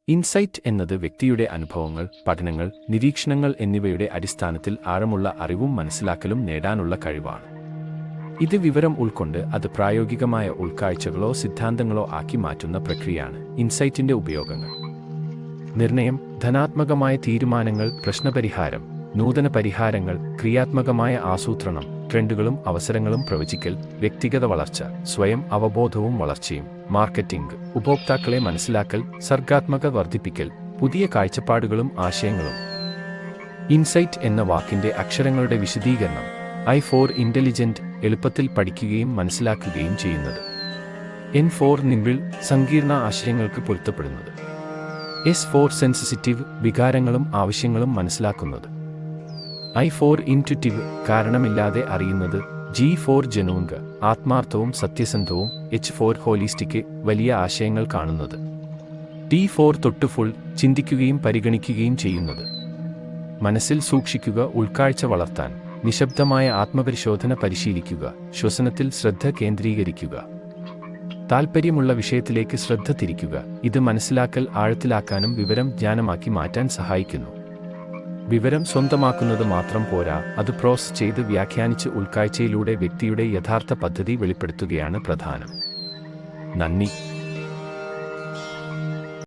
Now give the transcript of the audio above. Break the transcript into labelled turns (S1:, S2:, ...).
S1: Insight എന്നത് വ്യക്തിയുടെ അനുഭവങ്ങൾ, പഠനങ്ങൾ, നിരീക്ഷണങ്ങൾ എന്നിവയുടെ അടിസ്ഥാനത്തിൽ ആഴമുള്ള അറിവും മനസ്സിലാക്കലും നേടാനുള്ള കഴിവാണ്. ഇത് വിവരം ഉൾക്കൊണ്ട് അത് പ്രായോഗികമായ ഉൾക്കാഴ്ചകളോ സിദ്ധാന്തങ്ങളോ ആക്കി മാറ്റുന്ന പ്രക്രിയയാണ്. ഇൻസൈറ്റിന്റെ ഉപയോഗങ്ങൾ: നിർണയം, ധനാത്മകമായ തീരുമാനങ്ങൾ, പ്രശ്നപരിഹാരം, നൂതന പരിഹാരങ്ങൾ, ക്രിയാത്മകമായ ആസൂത്രണം, ട്രെൻഡുകളും അവസരങ്ങളും പ്രവചിക്കൽ, വ്യക്തിഗത വളർച്ച, സ്വയം അവബോധവും വളർച്ചയും, മാർക്കറ്റിംഗ്, ഉപഭോക്താക്കളെ മനസ്സിലാക്കൽ, സർഗ്ഗാത്മകത വർദ്ധിപ്പിക്കൽ, പുതിയ കാഴ്ചപ്പാടുകളും ആശയങ്ങളും. ഇൻസൈറ്റ് എന്ന വാക്കിന്റെ അക്ഷരങ്ങളുടെ വിശദീകരണം: I for ഇന്റലിജന്റ്, എളുപ്പത്തിൽ പഠിക്കുകയും മനസ്സിലാക്കുകയും ചെയ്യുന്നത്. N for നിമ്പിൾ, സങ്കീർണ ആശയങ്ങൾക്ക് പൊരുത്തപ്പെടുന്നത്. S for സെൻസിറ്റീവ്, വികാരങ്ങളും ആവശ്യങ്ങളും മനസ്സിലാക്കുന്നത്. I for ഇൻറ്റ്യൂറ്റീവ്, കാരണമില്ലാതെ അറിയുന്നത്. G for ജെനുവിൻ, ആത്മാർത്ഥവും സത്യസന്ധവും. H for ഹോളിസ്റ്റിക്, വലിയ ആശയങ്ങൾ കാണുന്നത്. T for തോട്ട്ഫുൾ, ചിന്തിക്കുകയും പരിഗണിക്കുകയും ചെയ്യുന്നത്. മനസ്സിൽ സൂക്ഷിക്കുക, ഉൾക്കാഴ്ച വളർത്താൻ. നിശബ്ദമായ ആത്മപരിശോധന പരിശീലിക്കുക, ശ്വസനത്തിൽ ശ്രദ്ധ കേന്ദ്രീകരിക്കുക. താൽപ്പര്യമുള്ള വിഷയത്തിലേക്ക് ശ്രദ്ധ തിരിക്കുക. ഇത് മനസ്സിലാക്കൽ ആഴത്തിലാക്കാനും വിവരം ജ്ഞാനമാക്കി മാറ്റാൻ സഹായിക്കുന്നു. വിവരം സ്വന്തമാക്കുന്നത് മാത്രം പോരാ, അത് പ്രോസസ് ചെയ്ത് വ്യാഖ്യാനിച്ച് ഉൾക്കാഴ്ചയിലൂടെ വ്യക്തിയുടെ യഥാർത്ഥ പദ്ധതി വെളിപ്പെടുത്തുകയാണ് പ്രധാനം. നന്ദി.